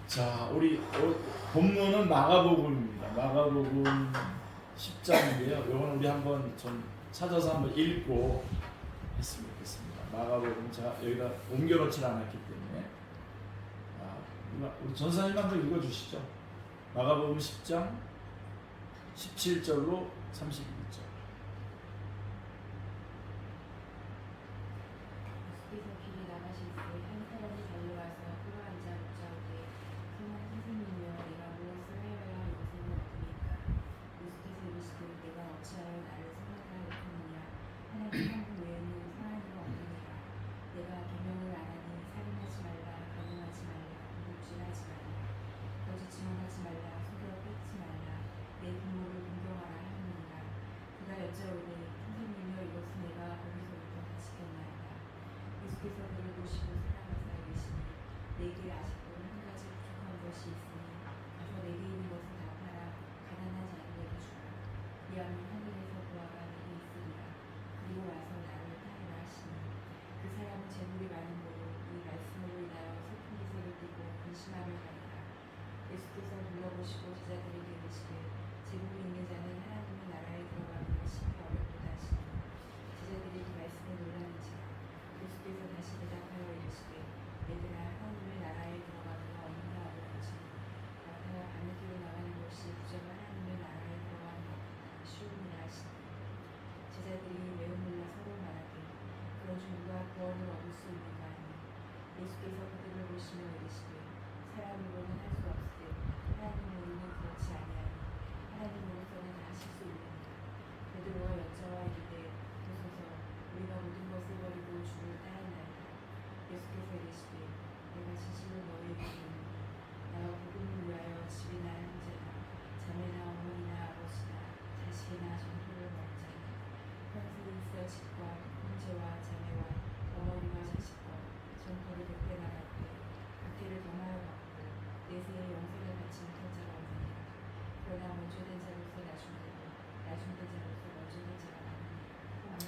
자, 우리 본문은 마가복음입니다. 마가복음 10장인데요. 이건 우리 한번 좀 찾아서 한번 읽고 했으면 좋겠습니다. 마가복음 제가 여기다 옮겨놓지 않았기 때문에 우리 전사님 한번 읽어주시죠. 마가복음 10장 17절로 31절.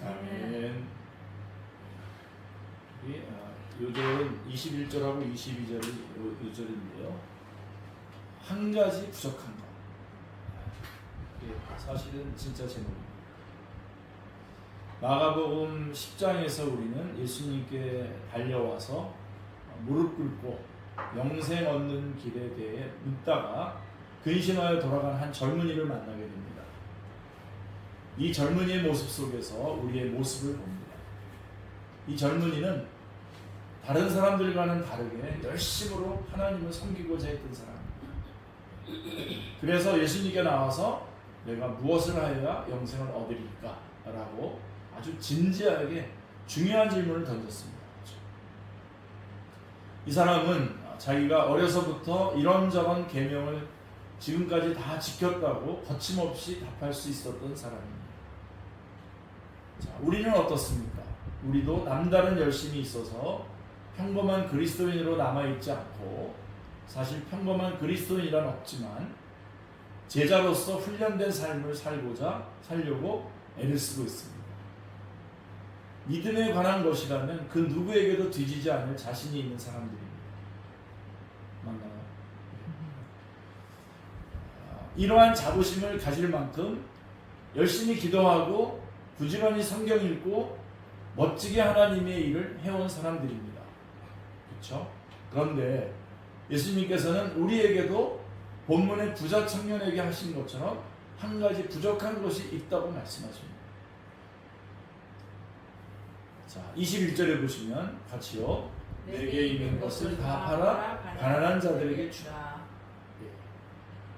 아멘. 요절은 21절하고 22절이 요절인데요. 한 가지 부족한 것. 사실은 진짜 제목입니다. 마가복음 10장에서 우리는 예수님께 달려와서 무릎 꿇고 영생 얻는 길에 대해 묻다가 근심하여 돌아간 한 젊은이를 만나게 됩니다. 이 젊은이의 모습 속에서 우리의 모습을 봅니다. 이 젊은이는 다른 사람들과는 다르게 열심으로 하나님을 섬기고자 했던 사람입니다. 그래서 예수님께 나와서 내가 무엇을 하여야 영생을 얻으리까? 라고 아주 진지하게 중요한 질문을 던졌습니다. 이 사람은 자기가 어려서부터 이런저런 계명을 지금까지 다 지켰다고 거침없이 답할 수 있었던 사람입니다. 자, 우리는 어떻습니까? 우리도 남다른 열심이 있어서 평범한 그리스도인으로 남아있지 않고, 사실 평범한 그리스도인이란 없지만 제자로서 훈련된 삶을 살려고 애를 쓰고 있습니다. 믿음에 관한 것이라면 그 누구에게도 뒤지지 않을 자신이 있는 사람들입니다. 맞나요? 이러한 자부심을 가질 만큼 열심히 기도하고 부지런히 성경 읽고 멋지게 하나님의 일을 해온 사람들입니다. 그렇죠? 그런데 예수님께서는 우리에게도 본문의 부자 청년에게 하신 것처럼 한 가지 부족한 것이 있다고 말씀하십니다. 자, 21절에 보시면 같이요. 내게 있는 것을 다 팔아 가난한 자들에게 주라.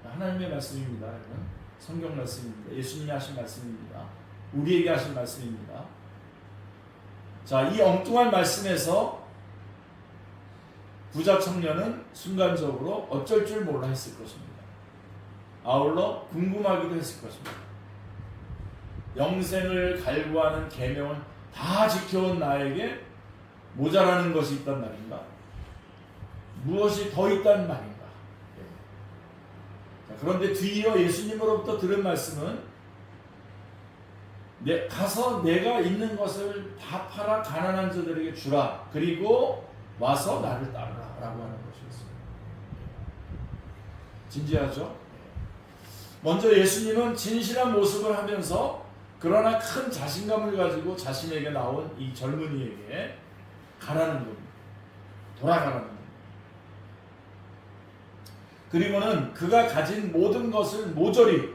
하나님의 말씀입니다. 여러분. 성경 말씀입니다. 예수님이 하신 말씀입니다. 우리에게 하신 말씀입니다. 자, 이 엉뚱한 말씀에서 부자 청년은 순간적으로 어쩔 줄 몰라 했을 것입니다. 아울러 궁금하기도 했을 것입니다. 영생을 갈구하는 계명을 다 지켜온 나에게 모자라는 것이 있단 말인가? 무엇이 더 있단 말인가? 자, 그런데 뒤이어 예수님으로부터 들은 말씀은 가서 내가 있는 것을 다 팔아 가난한 자들에게 주라. 그리고 와서 나를 따르라 라고 하는 것이었습니다. 진지하죠? 먼저 예수님은 진실한 모습을 하면서 그러나 큰 자신감을 가지고 자신에게 나온 이 젊은이에게 가라는 겁니다. 돌아가라는 겁니다. 그리고는 그가 가진 모든 것을 모조리,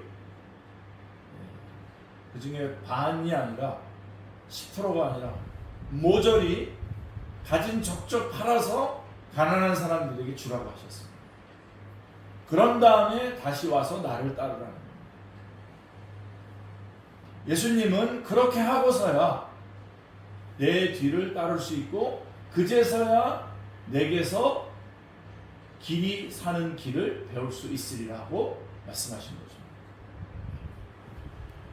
그 중에 반이 아니라 10%가 아니라 모조리 가진 족족 팔아서 가난한 사람들에게 주라고 하셨습니다. 그런 다음에 다시 와서 나를 따르라는 겁니다. 예수님은 그렇게 하고서야 내 뒤를 따를 수 있고 그제서야 내게서 길이 사는 길을 배울 수 있으리라고 말씀하신 거죠.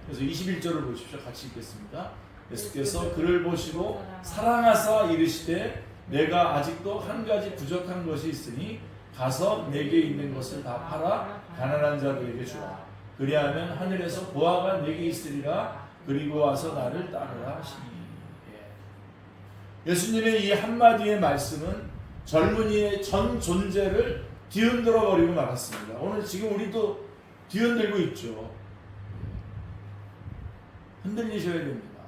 그래서 21절을 보십시오. 같이 읽겠습니다. 예수께서 그를 보시고 사랑하사 이르시되 내가 아직도 한 가지 부족한 것이 있으니 가서 내게 있는 것을 다 팔아 가난한 자들에게 주라. 그리하면 하늘에서 보화가 내게 있으리라. 그리고 와서 나를 따르라 하시니. 예수님의 이 한마디의 말씀은 젊은이의 전 존재를 뒤흔들어 버리고 말았습니다. 오늘 지금 우리도 뒤흔들고 있죠. 흔들리셔야 됩니다.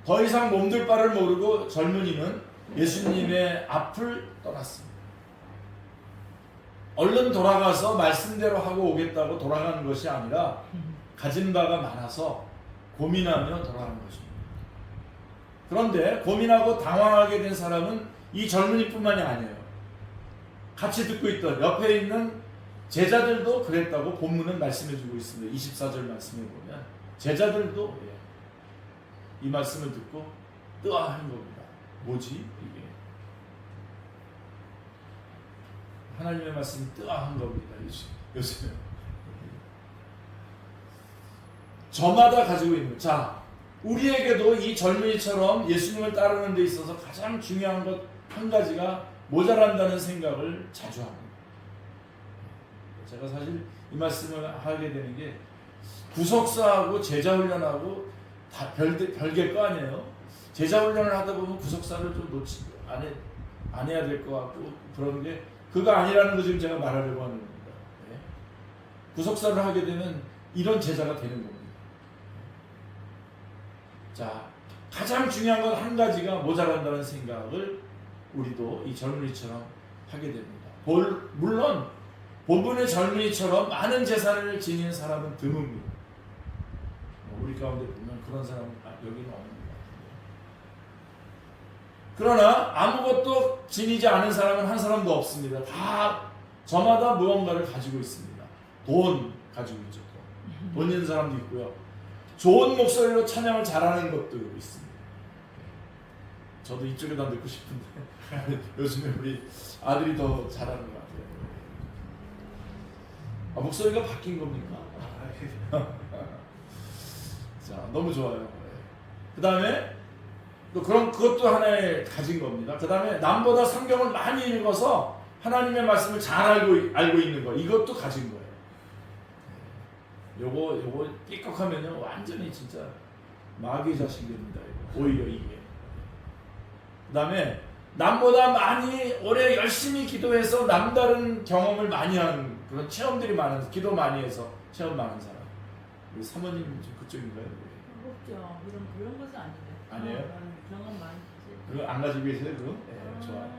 더 이상 몸둘 바를 모르고 젊은이는 예수님의 앞을 떠났습니다. 얼른 돌아가서 말씀대로 하고 오겠다고 돌아가는 것이 아니라 가진 바가 많아서 고민하며 돌아가는 것입니다. 그런데 고민하고 당황하게 된 사람은 이 젊은이뿐만이 아니에요. 같이 듣고 있던 옆에 있는 제자들도 그랬다고 본문은 말씀해주고 있습니다. 24절 말씀에 보면 제자들도 이 말씀을 듣고 뜨아한 겁니다. 뭐지 이게? 하나님의 말씀이 뜨아한 겁니다. 요즘 저마다 가지고 있는. 자, 우리에게도 이 젊은이처럼 예수님을 따르는 데 있어서 가장 중요한 것 한 가지가 모자란다는 생각을 자주 합니다. 제가 사실 이 말씀을 하게 되는 게 구속사하고 제자훈련하고 다 별개일 거 아니에요. 제자훈련을 하다 보면 구속사를 좀 안 해야 될 것 같고 그런 게 그거 아니라는 거 지금 제가 말하려고 하는 겁니다. 구속사를 하게 되면 이런 제자가 되는 겁니다. 자, 가장 중요한 건 한 가지가 모자란다는 생각을 우리도 이 젊은이처럼 하게 됩니다. 물론 본분의 젊은이처럼 많은 재산을 지닌 사람은 드뭅니다. 우리 가운데 보면 그런 사람은 여기는 없는 것 같아요. 그러나 아무것도 지니지 않은 사람은 한 사람도 없습니다. 다 저마다 무언가를 가지고 있습니다. 돈 가지고 있죠. 돈 있는 사람도 있고요. 좋은 목소리로 찬양을 잘하는 것도 있습니다. 저도 이쪽에다 넣고 싶은데 요즘에 우리 아들이 더 잘하는 것 같아요. 목소리가 바뀐 겁니까? 자, 너무 좋아요. 그 다음에 또 그것도 하나의 가진 겁니다. 그 다음에 남보다 성경을 많이 읽어서 하나님의 말씀을 잘 알고 있는 거, 이것도 가진 거예요. 요거 삐걱하면요 완전히 진짜 마귀 자식입니다. 오히려 이게. 그 다음에 남보다 많이 오래 열심히 기도해서 남다른 경험을 많이 한 그런 체험들이 많은, 기도 많이 해서 체험 많은 사람. 우리 사모님 좀 그쪽인가요? 없죠. 그런 것은 아닌데. 아니에요? 경험 많이 하지. 그거 안 가지고 계세요? 그거? 네, 좋아요.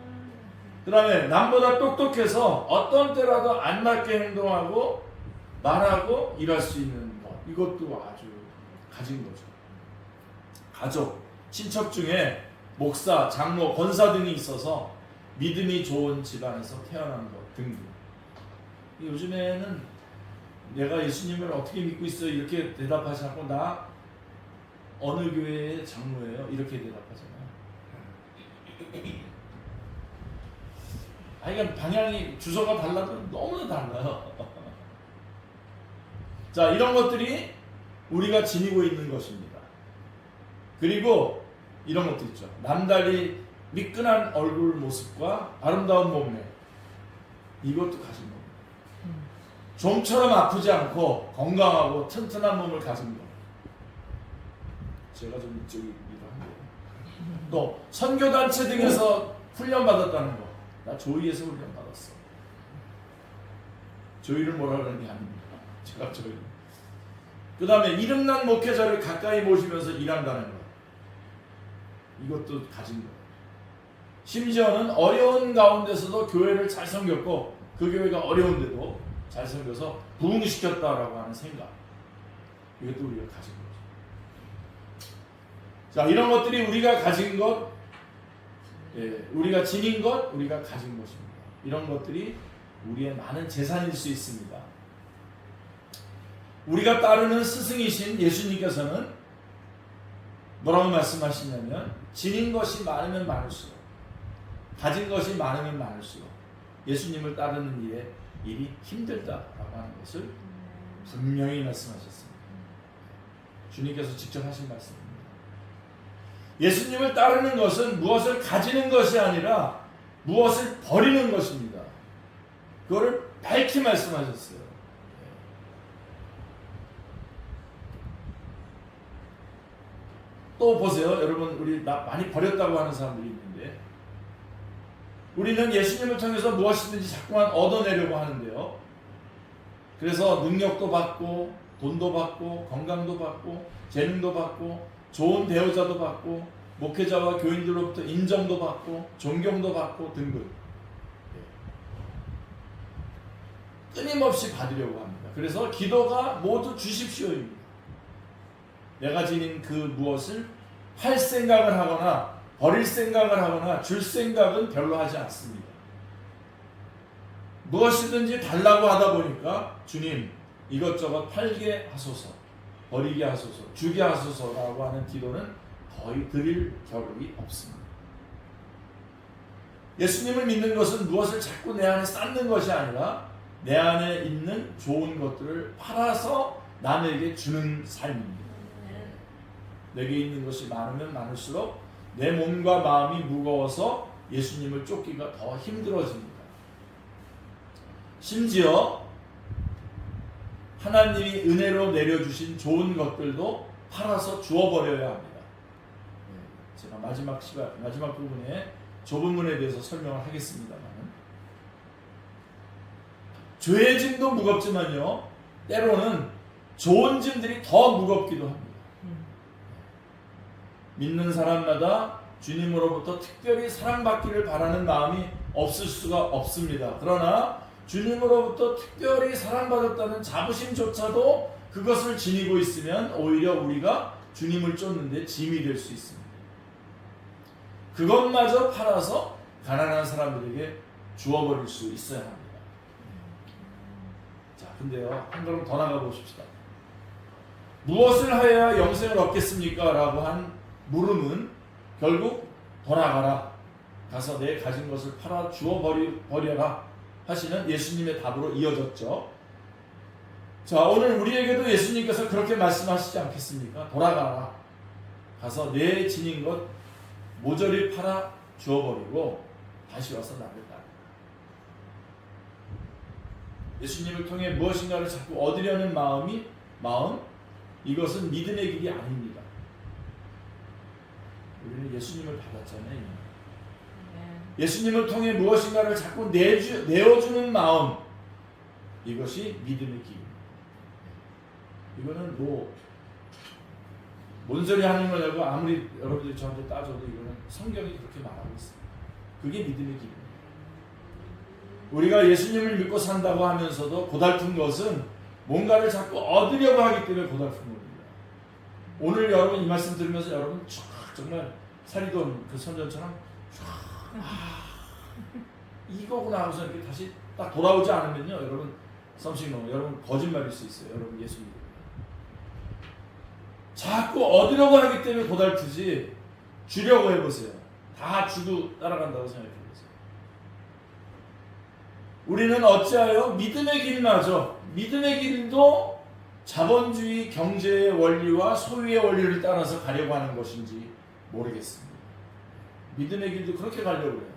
그 다음에 남보다 똑똑해서 어떤 때라도 안 맞게 행동하고 말하고 일할 수 있는 것, 이것도 아주 가진 거죠. 가족, 친척 중에 목사, 장로, 권사 등이 있어서 믿음이 좋은 집안에서 태어난 것 등등. 요즘에는 내가 예수님을 어떻게 믿고 있어요? 이렇게 대답하지 않고 나 어느 교회의 장로예요? 이렇게 대답하잖아요. 그러니까 방향이 주소가 달라도 너무나 달라요. 자, 이런 것들이 우리가 지니고 있는 것입니다. 그리고 이런 것도 있죠. 남달리 미끈한 얼굴 모습과 아름다운 몸매, 이것도 가진 겁니다. 좀처럼 아프지 않고 건강하고 튼튼한 몸을 가진 것. 제가 좀 이쪽이기도 한데요. 또 선교단체 등에서 훈련받았다는 거. 나 조이에서 훈련받았어. 조의를 뭐라 그러는 게 아닙니다. 제가 조의. 그 다음에 이름난 목회자를 가까이 모시면서 일한다는 것. 이것도 가진 거예요. 심지어는 어려운 가운데서도 교회를 잘 섬겼고 그 교회가 어려운데도 잘 섬겨서 부흥시켰다라고 하는 생각. 이것도 우리가 가진 거죠. 자, 이런 것들이 우리가 가진 것, 우리가 지닌 것, 우리가 가진 것입니다. 이런 것들이 우리의 많은 재산일 수 있습니다. 우리가 따르는 스승이신 예수님께서는 뭐라고 말씀하시냐면 지닌 것이 많으면 많을수록 가진 것이 많으면 많을수록 예수님을 따르는 일이 힘들다라고 하는 것을 분명히 말씀하셨습니다. 주님께서 직접 하신 말씀입니다. 예수님을 따르는 것은 무엇을 가지는 것이 아니라 무엇을 버리는 것입니다. 그거를 밝히 말씀하셨어요. 또 보세요. 여러분, 우리 많이 버렸다고 하는 사람들이 있는데 우리는 예수님을 통해서 무엇이든지 자꾸만 얻어내려고 하는데요. 그래서 능력도 받고 돈도 받고 건강도 받고 재능도 받고 좋은 대우자도 받고 목회자와 교인들로부터 인정도 받고 존경도 받고 등등 끊임없이 받으려고 합니다. 그래서 기도가 모두 주십시오입니다. 내가 지닌 그 무엇을 팔 생각을 하거나 버릴 생각을 하거나 줄 생각은 별로 하지 않습니다. 무엇이든지 달라고 하다 보니까 주님 이것저것 팔게 하소서, 버리게 하소서, 주게 하소서라고 하는 기도는 거의 드릴 겨를이 없습니다. 예수님을 믿는 것은 무엇을 자꾸 내 안에 쌓는 것이 아니라 내 안에 있는 좋은 것들을 팔아서 남에게 주는 삶입니다. 내게 있는 것이 많으면 많을수록 내 몸과 마음이 무거워서 예수님을 쫓기가 더 힘들어집니다. 심지어 하나님이 은혜로 내려주신 좋은 것들도 팔아서 주워버려야 합니다. 제가 마지막 부분에 좁은 문에 대해서 설명을 하겠습니다만 죄의 짐도 무겁지만요 때로는 좋은 짐들이 더 무겁기도 합니다. 믿는 사람마다 주님으로부터 특별히 사랑받기를 바라는 마음이 없을 수가 없습니다. 그러나 주님으로부터 특별히 사랑받았다는 자부심조차도 그것을 지니고 있으면 오히려 우리가 주님을 쫓는데 짐이 될 수 있습니다. 그것마저 팔아서 가난한 사람들에게 주어버릴 수 있어야 합니다. 자, 근데요, 한 걸음 더 나가 보십시다. 무엇을 하여야 영생을 얻겠습니까? 라고 한 물음은 결국 돌아가라, 가서 내 가진 것을 팔아 주어버려라 하시는 예수님의 답으로 이어졌죠. 자, 오늘 우리에게도 예수님께서 그렇게 말씀하시지 않겠습니까? 돌아가라, 가서 내 지닌 것 모조리 팔아 주어버리고 다시 와서 나를 따르라. 예수님을 통해 무엇인가를 자꾸 얻으려는 마음, 이것은 믿음의 길이 아닙니다. 우리는 예수님을 받았잖아요. 예수님을 통해 무엇인가를 자꾸 내어주는 마음, 이것이 믿음의 길입니다. 이거는 뭔 소리 하는 거냐고 아무리 여러분들이 저한테 따져도 이거는 성경이 그렇게 말하고 있습니다. 그게 믿음의 길입니다. 우리가 예수님을 믿고 산다고 하면서도 고달픈 것은 뭔가를 자꾸 얻으려고 하기 때문에 고달픈 겁니다. 오늘 여러분 이 말씀 들으면서 여러분 정말 사리돈 그 선전처럼 이거구나 하고서 이렇게 다시 딱 돌아오지 않으면요, 여러분 여러분 거짓말일 수 있어요. 여러분 예수 믿어요. 자꾸 얻으려고 하기 때문에 고달프지 주려고 해보세요. 다 주고 따라간다고 생각해보세요. 우리는 어찌하여 믿음의 길마저, 믿음의 길도 자본주의 경제의 원리와 소유의 원리를 따라서 가려고 하는 것인지 모르겠습니다. 믿음의 길도 그렇게 가려고 해요.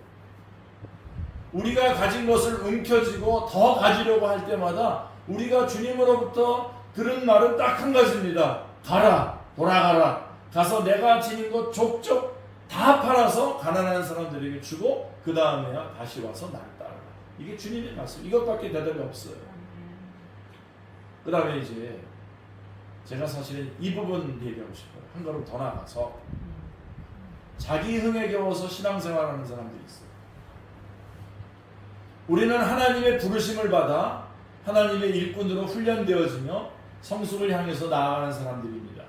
우리가 가진 것을 움켜쥐고 더 가지려고 할 때마다 우리가 주님으로부터 들은 말은 딱 한 가지입니다. 가라, 돌아가라. 가서 내가 지닌 것 족족 다 팔아서 가난한 사람들에게 주고 그 다음에야 다시 와서 나를 따르라. 이게 주님의 말씀. 이것밖에 대답이 없어요. 그 다음에 이제 제가 사실은 이 부분 얘기하고 싶어요. 한 걸음 더 나가서 자기 흥에 겨워서 신앙생활하는 사람들이 있어요. 우리는 하나님의 부르심을 받아 하나님의 일꾼으로 훈련되어지며 성숙을 향해서 나아가는 사람들입니다.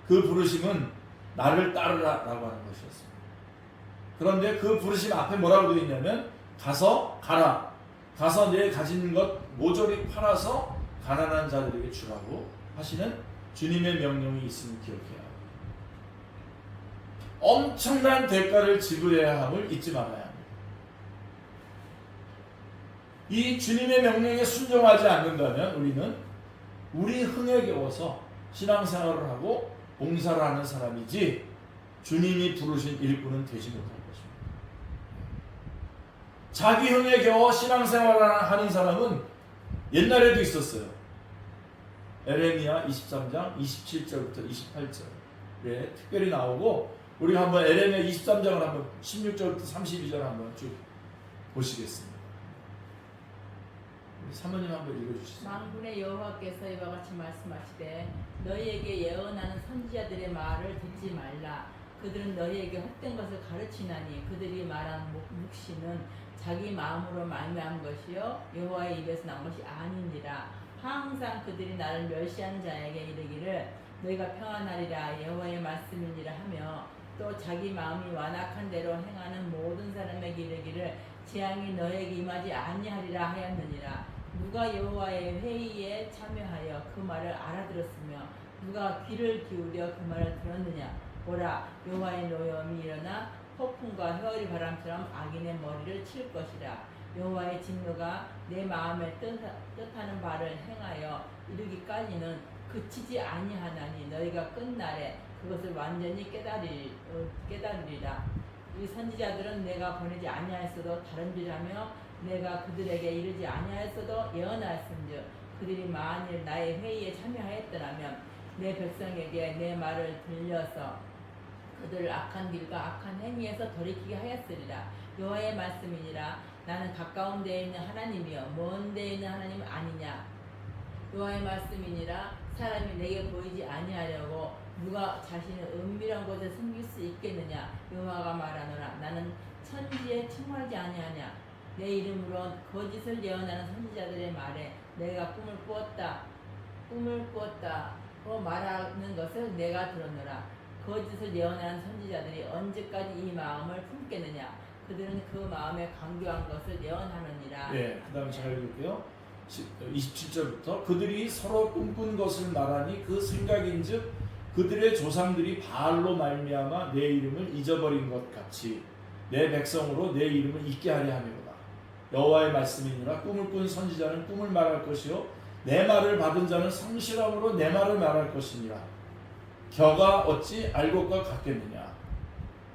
그 부르심은 나를 따르라라고 하는 것이었습니다. 그런데 그 부르심 앞에 뭐라고 되어 있냐면 가라. 가서 내 가진 것 모조리 팔아서 가난한 자들에게 주라고 하시는 주님의 명령이 있음을 기억해야 합니다. 엄청난 대가를 지불해야 함을 잊지 말아야 합니다. 이 주님의 명령에 순종하지 않는다면 우리는 우리 흥에 겨워서 신앙생활을 하고 봉사를 하는 사람이지 주님이 부르신 일꾼은 되지 못할 것입니다. 자기 흥에 겨워 신앙생활을 하는 사람은 옛날에도 있었어요. 에레미야 23장 27절부터 28절에 특별히 나오고 우리가 한번 에레미야 23장을 한번 16절부터 32절 한번 쭉 보시겠습니다. 사모님 한번 읽어주시죠. 만군의 여호와께서 이와 같이 말씀하시되 너희에게 예언하는 선지자들의 말을 듣지 말라. 그들은 너희에게 헛된 것을 가르치나니 그들이 말한 묵시는 자기 마음으로 말미암은 것이요 여호와의 입에서 난 것이 아니니라. 항상 그들이 나를 멸시한 자에게 이르기를 너희가 평안하리라 여호와의 말씀이니라 하며 또 자기 마음이 완악한 대로 행하는 모든 사람에게 이르기를 재앙이 너에게 임하지 아니하리라 하였느니라. 누가 여호와의 회의에 참여하여 그 말을 알아들었으며 누가 귀를 기울여 그 말을 들었느냐. 보라, 여호와의 노염이 일어나 폭풍과 회오리 바람처럼 악인의 머리를 칠 것이라. 여호와의 진노가 내 마음에 뜻하는 바를 행하여 이르기까지는 그치지 아니하나니 너희가 끝날에 그것을 완전히 깨달으리라. 이 선지자들은 내가 보내지 아니하였어도 다른 짓하며 내가 그들에게 이르지 아니하였어도 예언하였은즉 그들이 만일 나의 회의에 참여하였더라면 내 백성에게 내 말을 들려서 그들을 악한 길과 악한 행위에서 돌이키게 하였으리라. 여호와의 말씀이니라. 나는 가까운 데에 있는 하나님이여 먼 데에 있는 하나님 아니냐. 여호와의 말씀이니라. 사람이 내게 보이지 아니하려고 누가 자신을 은밀한 곳에 숨길 수 있겠느냐. 여호와가 말하노라. 나는 천지에 청하지 아니하냐. 내 이름으로 거짓을 예언하는 선지자들의 말에 내가 꿈을 꾸었다고 말하는 것을 내가 들었노라. 거짓을 예언하는 선지자들이 언제까지 이 마음을 품겠느냐. 그들은 그 마음에 강교한 것을 예언하느니라. 네, 그 다음에 잘 읽을게요. 27절부터 그들이 서로 꿈꾼 것을 말하니 그 생각인즉 그들의 조상들이 바알로 말미암아 내 이름을 잊어버린 것 같이 내 백성으로 내 이름을 잊게 하려 함이로다. 여호와의 말씀이니라. 꿈을 꾼 선지자는 꿈을 말할 것이요 내 말을 받은 자는 성실함으로 내 말을 말할 것이니라. 겨가 어찌 알 것과 같겠느냐.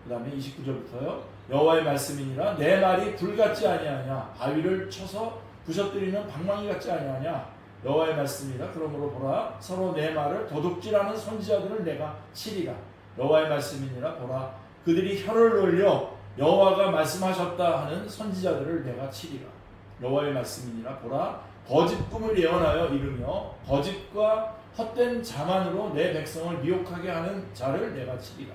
그 다음에 29절부터요. 여호와의 말씀이니라. 내 말이 불 같지 아니하냐. 바위를 쳐서 부셔뜨리는 방망이 같지 아니하냐. 여호와의 말씀이라. 그러므로 보라 서로 내 말을 도둑질하는 선지자들을 내가 치리라. 여호와의 말씀이니라. 보라 그들이 혀를 놀려 여호와가 말씀하셨다 하는 선지자들을 내가 치리라. 여호와의 말씀이니라. 보라 거짓 꿈을 예언하여 이르며 거짓과 헛된 자만으로 내 백성을 미혹하게 하는 자를 내가 치리라.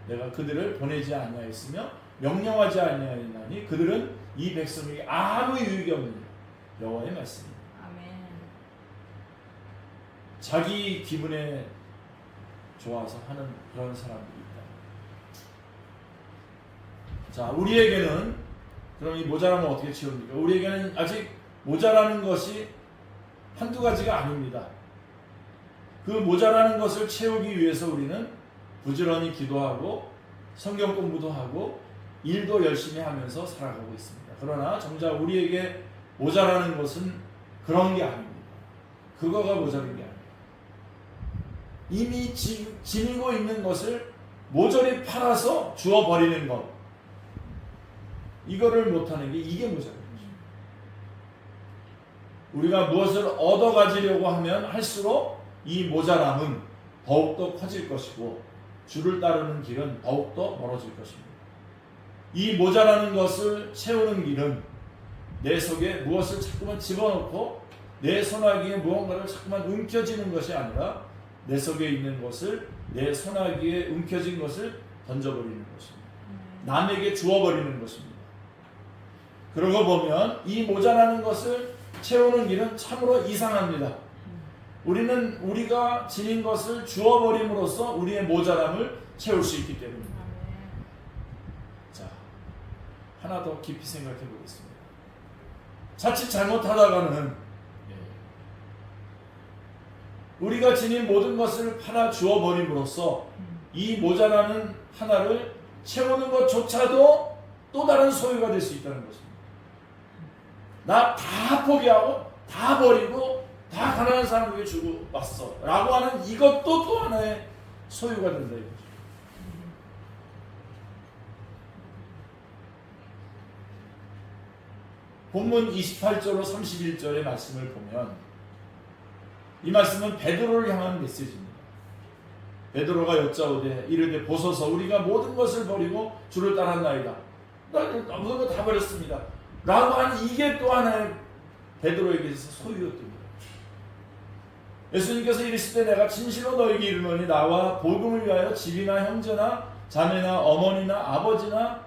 내가 그들을 보내지 아니하였으며 명령하지 아니하였나니 그들은 이 백성에게 아무 유익이 없느니라. 여호와의 말씀입니다. 아멘. 자기 기분에 좋아서 하는 그런 사람들이 있다. 자, 우리에게는 그럼 이 모자람을 어떻게 채웁니까? 우리에게는 아직 모자라는 것이 한두 가지가 아닙니다. 그 모자라는 것을 채우기 위해서 우리는 부지런히 기도하고 성경 공부도 하고 일도 열심히 하면서 살아가고 있습니다. 그러나 정작 우리에게 모자라는 것은 그런 게 아닙니다. 그거가 모자란 게 아닙니다. 이미 지니고 있는 것을 모조리 팔아서 주어버리는 것, 이거를 못하는 게 이게 모자란 것입니다. 우리가 무엇을 얻어가지려고 하면 할수록 이 모자람은 더욱더 커질 것이고 주를 따르는 길은 더욱더 멀어질 것입니다. 이 모자라는 것을 채우는 길은 내 속에 무엇을 자꾸만 집어넣고 내 소나기에 무언가를 자꾸만 움켜쥐는 것이 아니라 내 속에 있는 것을, 내 소나기에 움켜진 것을 던져버리는 것입니다. 남에게 주어버리는 것입니다. 그러고 보면 이 모자라는 것을 채우는 길은 참으로 이상합니다. 우리는 우리가 지닌 것을 주어버림으로써 우리의 모자람을 채울 수 있기 때문입니다. 자, 하나 더 깊이 생각해 보겠습니다. 자칫 잘못하다가는 우리가 지닌 모든 것을 팔아 주어버림으로써 이 모자라는 하나를 채우는 것조차도 또 다른 소유가 될 수 있다는 것입니다. 나 다 포기하고 다 버리고 다 가난한 사람에게 주고 왔어 라고 하는 이것도 또 하나의 소유가 된다 이거죠. 본문 28절로 31절의 말씀을 보면 이 말씀은 베드로를 향한 메시지입니다. 베드로가 여짜오되 이르되 보소서 우리가 모든 것을 버리고 주를 따랐나이다. 나 모든 거 다 버렸습니다. 라고 하는 이게 또 하나의 베드로에게 있어서 소유였답니다. 예수님께서 이르시되 내가 진실로 너에게 이르노니 나와 복음을 위하여 집이나 형제나 자매나 어머니나 아버지나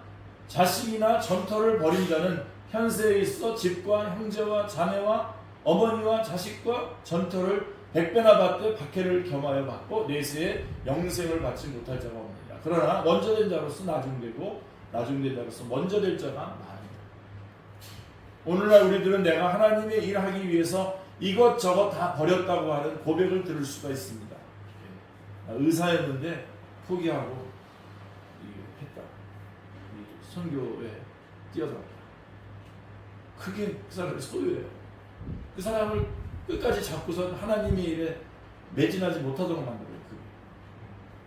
자식이나 전터를 버린 자는 현세에 있어 집과 형제와 자매와 어머니와 자식과 전터를 100배나 받되 박해를 겸하여 받고 내세에 영생을 받지 못할 자가 없느니라. 그러나 먼저 된 자로서 나중되고 나중된 자로서 먼저 될 자가 많으니라. 오늘날 우리들은 내가 하나님의 일하기 위해서 이것저것 다 버렸다고 하는 고백을 들을 수가 있습니다. 의사였는데 포기하고 했다. 선교에 뛰어들었다. 그게 그 사람의 소유예요. 그 사람을 끝까지 잡고서 하나님의 일에 매진하지 못하도록 만들어요.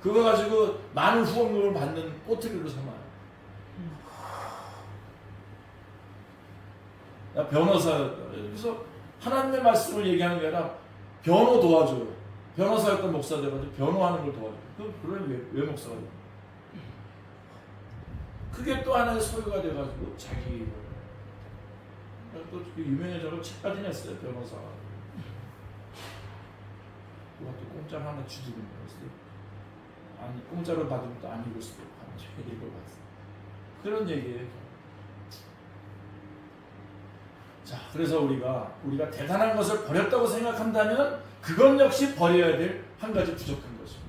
그거 가지고 많은 후원금을 받는 꼬투리로 삼아요. 나 변호사였다. 그래서 하나님의 말씀을 얘기하는 게 아니라 변호 도와줘요. 변호사였던 목사 돼가지고 변호하는 걸 도와줘요. 그러면 왜 목사가 돼요? 그게 또 하나의 소유가 돼가지고 자기 또 유명해져서 책까지 냈어요. 변호사가. 그것도 공짜로 하나 주지는 거였어요. 아니 공짜로 받으면 또 안 읽을 수도 있고 읽어봤어요. 그런 얘기예요. 자, 그래서 우리가 대단한 것을 버렸다고 생각한다면 그것 역시 버려야 될 한 가지 부족한 것입니다.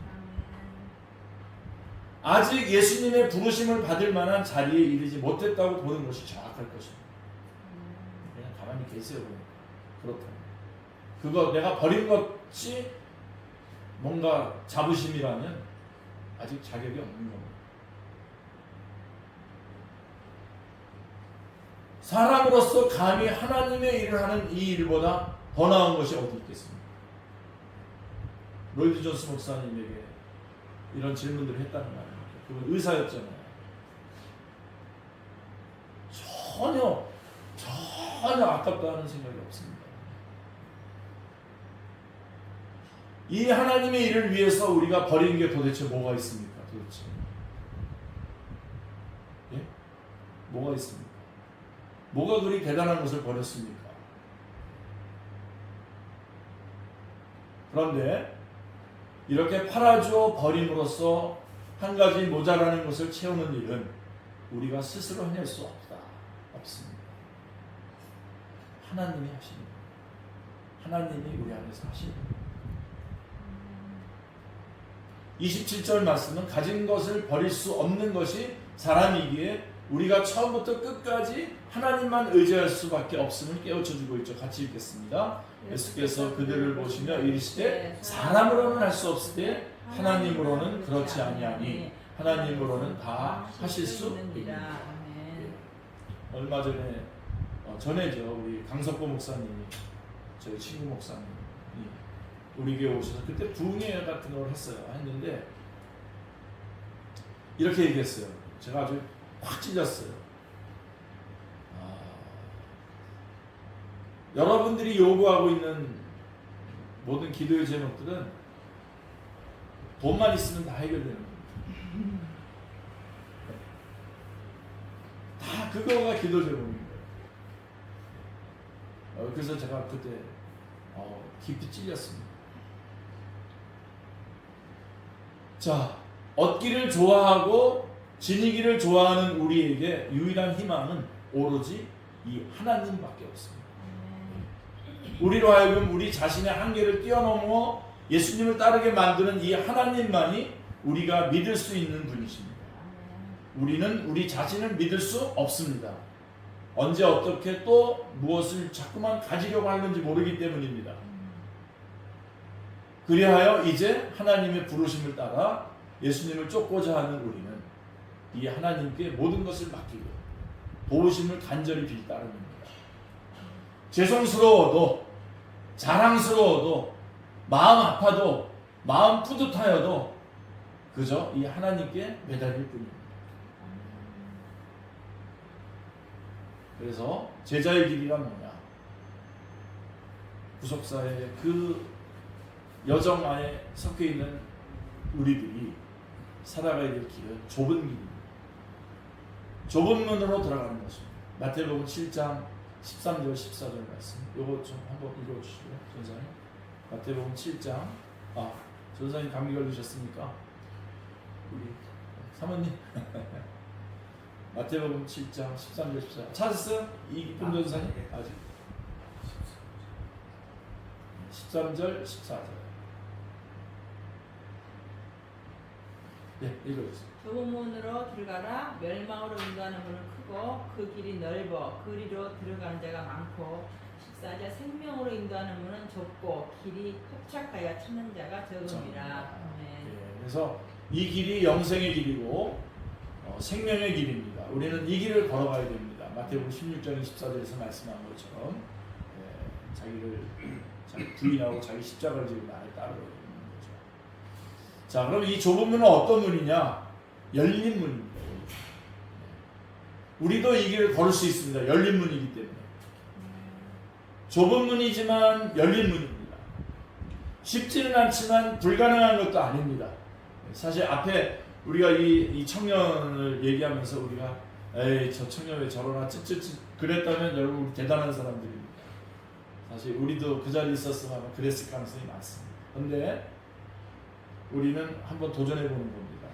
아직 예수님의 부르심을 받을 만한 자리에 이르지 못했다고 보는 것이 정확할 것입니다. 그냥 가만히 계세요. 그렇다면 그거 내가 버린 것이 뭔가 자부심이라면 아직 자격이 없는 겁니다. 사람으로서 감히 하나님의 일을 하는 이 일보다 더 나은 것이 어디 있겠습니까? 로이드 존스 목사님에게 이런 질문들을 했다는 말이에요. 그분 의사였잖아요. 전혀 아깝다는 생각이 없습니다. 이 하나님의 일을 위해서 우리가 버리는 게 도대체 뭐가 있습니까? 도대체 예? 뭐가 있습니까? 뭐가 그리 대단한 것을 버렸습니까? 그런데 이렇게 팔아주어 버림으로써 한 가지 모자라는 것을 채우는 일은 우리가 스스로 해낼 수 없습니다. 하나님이 하시는 거예요. 하나님이 우리 안에서 하시는 거예요. 27절 말씀은 가진 것을 버릴 수 없는 것이 사람이기에 우리가 처음부터 끝까지 하나님만 의지할 수밖에 없음을 깨우쳐주고 있죠. 같이 읽겠습니다. 예수께서 그들을 보시며 이르시되 사람으로는 할 수 없을 때 하나님으로는 그렇지 아니하니 하나님으로는 다 하실 수 있느니라. 얼마 전에죠. 우리 강석보 목사님이 저희 친구 목사님이 우리 교회 오셔서 그때 부흥회 같은 걸 했는데 이렇게 얘기했어요. 제가 아주 확 찔렸어요. 여러분들이 요구하고 있는 모든 기도의 제목들은 돈만 있으면 다 해결되는 겁니다. 다 그거가 기도 제목인 거예요. 그래서 제가 그때 깊이 찔렸습니다. 자, 얻기를 좋아하고 지니기를 좋아하는 우리에게 유일한 희망은 오로지 이 하나님밖에 없습니다. 우리로 하여금 우리 자신의 한계를 뛰어넘어 예수님을 따르게 만드는 이 하나님만이 우리가 믿을 수 있는 분이십니다. 우리는 우리 자신을 믿을 수 없습니다. 언제 어떻게 또 무엇을 자꾸만 가지려고 하는지 모르기 때문입니다. 그리하여 이제 하나님의 부르심을 따라 예수님을 쫓고자 하는 우리는 이 하나님께 모든 것을 맡기고 도우심을 간절히 빌 따름입니다. 죄송스러워도 자랑스러워도 마음 아파도 마음 뿌듯하여도 그저 이 하나님께 매달릴 뿐입니다. 그래서 제자의 길이가 뭐냐? 구속사의 그 여정 안에 섞여 있는 우리들이 살아가야 될 길은 좁은 길입니다. 좁은 문으로 들어가는 것입니다. 마태복음 7장 13절 14절 말씀. 이거 좀 한번 읽어주시고요, 전사님. 마태복음 7장. 전사님 감기 걸리셨습니까? 우리 사모님. 마태복음 7장 13절 14절 찾았어요? 이기쁨 전사님? 아직 13절 14절. 네, 읽어주세요. 좁은 문으로 들어가라. 멸망으로 인도하는 문은 크고 그 길이 넓어 그리로 들어가는 자가 많고 14절 생명으로 인도하는 문은 좁고 길이 협착하여 찾는 자가 적음이라. 네, 그래서 이 길이 영생의 길이고 생명의 길입니다. 우리는 이 길을 걸어가야 됩니다. 마태복음 16장 24절에서 말씀한 것처럼 자기 부인하고 자기 십자가를 지고 나를 따르고 있는 거죠. 자, 그럼 이 좁은 문은 어떤 문이냐? 열린 문입니다. 우리도 이 길을 걸을 수 있습니다. 열린 문이기 때문에. 좁은 문이지만 열린 문입니다. 쉽지는 않지만 불가능한 것도 아닙니다. 사실 앞에 우리가 이 청년을 얘기하면서 우리가 에이 저 청년 왜 저러나 찌찌찌 그랬다면 여러분 우리 대단한 사람들입니다. 사실 우리도 그 자리에 있었으면 그랬을 가능성이 많습니다. 그런데 우리는 한번 도전해보는 겁니다.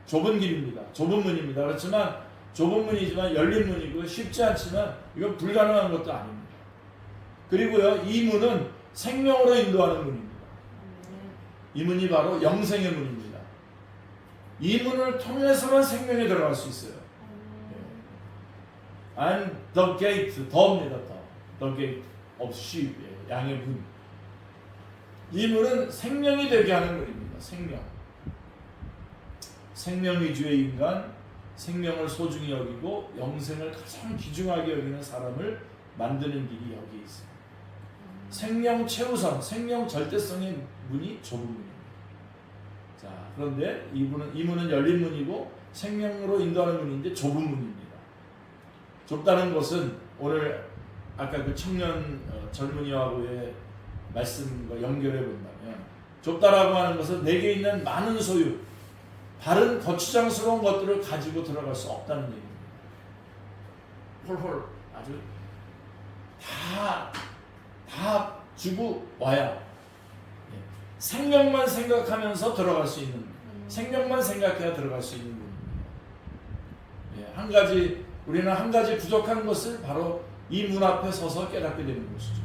좁은 길입니다. 좁은 문입니다. 그렇지만 좁은 문이지만 열린 문이고 쉽지 않지만 이건 불가능한 것도 아닙니다. 그리고요, 이 문은 생명으로 인도하는 문입니다. 이 문이 바로 영생의 문입니다. 이 문을 통해서만 생명에 들어갈 수 있어요. I'm the gate, 더입니다. The gate of sheep, 양의 문. 이 문은 생명이 되게 하는 문입니다. 생명 위주의 인간, 생명을 소중히 여기고 영생을 가장 귀중하게 여기는 사람을 만드는 길이 여기 있습니다. 생명 최우선, 생명 절대성의 문이 좁은 문입니다. 자, 그런데 이 문은 열린 문이고 생명으로 인도하는 문인데 좁은 문입니다. 좁다는 것은 오늘 아까 그 청년 젊은이하고의 말씀과 연결해 본다면 좁다라고 하는 것은 내게 있는 많은 소유, 다른 거추장스러운 것들을 가지고 들어갈 수 없다는 얘기입니다. 홀홀 아주 다 주고 와야 생명만 생각하면서 들어갈 수 있는, 생명만 생각해야 들어갈 수 있는 분입니다. 우리는 한 가지 부족한 것을 바로 이 문 앞에 서서 깨닫게 되는 것이죠.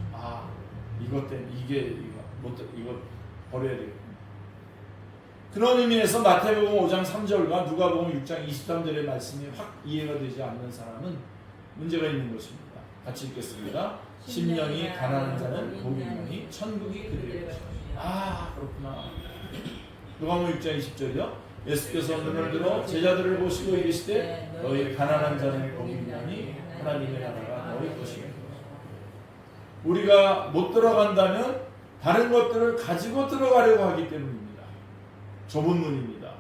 이것 때문에 이거 버려야 되겠구나. 그런 의미에서 마태복음 5장 3절과 누가복음 6장 23절의 말씀이 확 이해가 되지 않는 사람은 문제가 있는 것입니다. 같이 읽겠습니다. 심령이 가난한 자는 복이 있나니 천국이 그들의 것이다. 그렇구나. 누가복음 6장 20절이요. 예수께서 눈을 들어 제자들을 보시고 이르시되 너희 가난한 자는 복이 있나니 하나님의 나라가 너희 것이다. 우리가 못 들어간다면 다른 것들을 가지고 들어가려고 하기 때문입니다. 좁은 문입니다.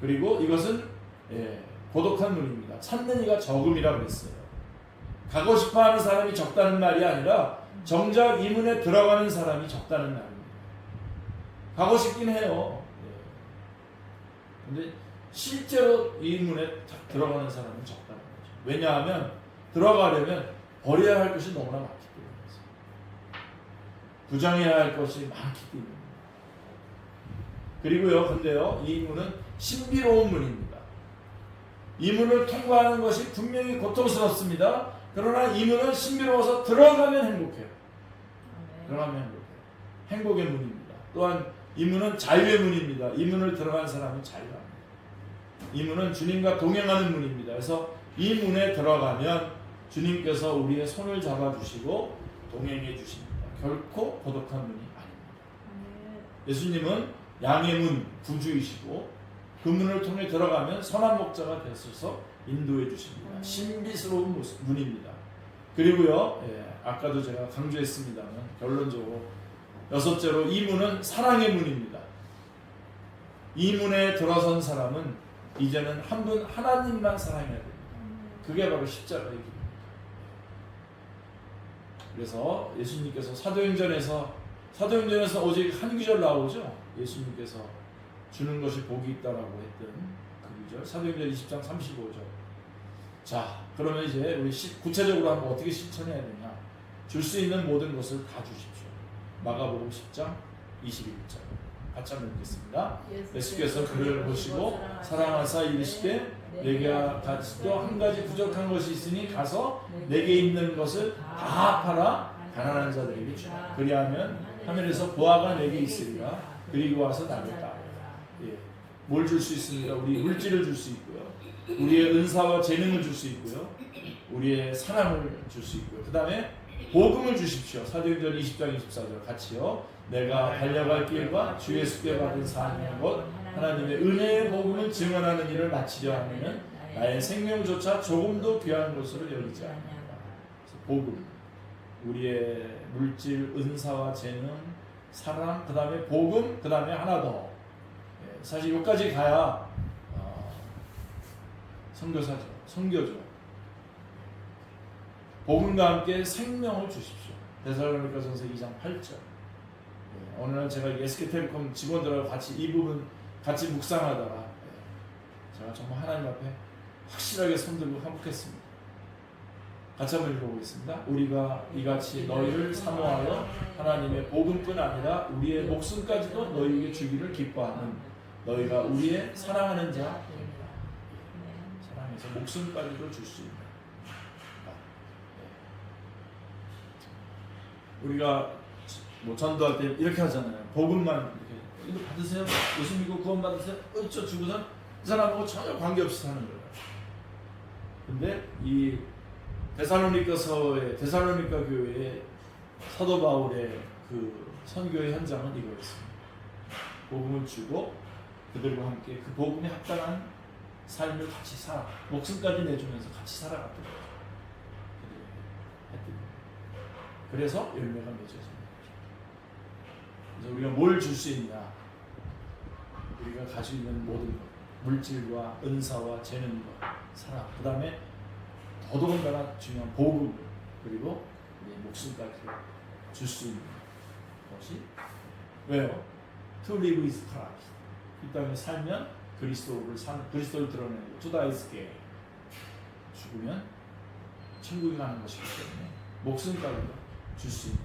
그리고 이것은 고독한 문입니다. 찾는 이가 적음이라고 그랬어요. 가고 싶어하는 사람이 적다는 말이 아니라 정작 이 문에 들어가는 사람이 적다는 말입니다. 가고 싶긴 해요. 근데 실제로 이 문에 들어가는 사람은 적다는 거죠. 왜냐하면 들어가려면 버려야 할 것이 너무나 많기 때문이죠. 부정해야 할 것이 많기 때문입니다. 그리고요, 근데요, 이 문은 신비로운 문입니다. 이 문을 통과하는 것이 분명히 고통스럽습니다. 그러나 이 문은 신비로워서 들어가면 행복해요. 들어가면 행복해요. 행복의 문입니다. 또한 이 문은 자유의 문입니다. 이 문을 들어간 사람은 자유합니다. 이 문은 주님과 동행하는 문입니다. 그래서 이 문에 들어가면 주님께서 우리의 손을 잡아주시고 동행해 주십니다. 결코 고독한 문이 아닙니다. 예수님은 양의 문, 구주이시고 그 문을 통해 들어가면 선한 목자가 되셔서 인도해 주십니다. 신비스러운 문입니다. 그리고요, 아까도 제가 강조했습니다만 결론적으로 여섯째로 이 문은 사랑의 문입니다. 이 문에 들어선 사람은 이제는 한 분 하나님만 사랑해야 됩니다. 그게 바로 십자가의 길입니다. 그래서 예수님께서 사도행전에서 오직 한 구절 나오죠. 예수님께서 주는 것이 복이 있다라고 했던 그 구절, 사도행전 20장 35절. 자, 그러면 이제 우리 구체적으로 한번 어떻게 실천해야 되냐? 줄 수 있는 모든 것을 다 주십시오. 마가복음 10장 21절. 같이 한번 읽겠습니다. 예수께서 그를 보시고 사랑하사 이르시되 내게 가지도 한 가지 부족한 것이 있으니 가서 내게 있는 것을 다 팔아 가난한 자들에게 주라. 그리하면 하늘에서 보화가 내게 있으리라. 그리고 와서 나를 따르라. 뭘 줄 수 있습니까? 우리 물질을 줄 수 있고요. 우리의 은사와 재능을 줄 수 있고요. 우리의 사랑을 줄 수 있고요. 그 다음에 복음을 주십시오. 사도행전 20장 24절 같이요. 내가 달려갈 길과 주 예수께 받은 사명의 것 하나님의 은혜의 복음을 증언하는 일을 마치려 하면 나의 생명조차 조금도 귀한 것으로 여기지 않는다. 복음, 우리의 물질, 은사와 재능, 사랑, 그 다음에 복음, 그 다음에 하나 더. 사실 여기까지 가야 선교사죠, 선교죠. 복음과 함께 생명을 주십시오. 데살로니가전서 2장 8절. 어느 날 제가 SK텔레콤 직원들하고 같이 이 부분 같이 묵상하다가 제가 정말 하나님 앞에 확실하게 손들고 한복했습니다. 같이 한번 읽어보겠습니다. 우리가 이같이 너희를 사모하여 하나님의 복음뿐 아니라 우리의 목숨까지도 너희에게 주기를 기뻐하는 너희가 우리의 사랑하는 자 사랑해서 목숨까지도 줄 수 있는 우리가 뭐 전도할 때 이렇게 하잖아요. 복음만 이렇게 이거 받으세요. 예수 믿고 구원 받으세요. 어쩌 주고서 그 사람하고 전혀 관계없이 사는 거예요. 근데 이 데살로니가 교회의 사도 바울의 그 선교의 현장은 이거였습니다. 복음을 주고 그들과 함께 그 복음에 합당한 삶을 같이 살아 목숨까지 내주면서 같이 살아갔던 거예요. 그래서 열매가 맺어집니다. 그래서 우리가 뭘 줄 수 있냐? 우리가 가지고 있는 모든 것, 물질과 은사와 재능과 사랑, 그 다음에 더더군다나 중요한 복음, 그리고 우리의 목숨까지 줄 수 있는 것이 왜요? To live is Christ. 이 땅에 살면 그리스도를 드러내고 To die is gain. 죽으면 천국에 가는 것이기 때문에 목숨까지도 줄 수 있는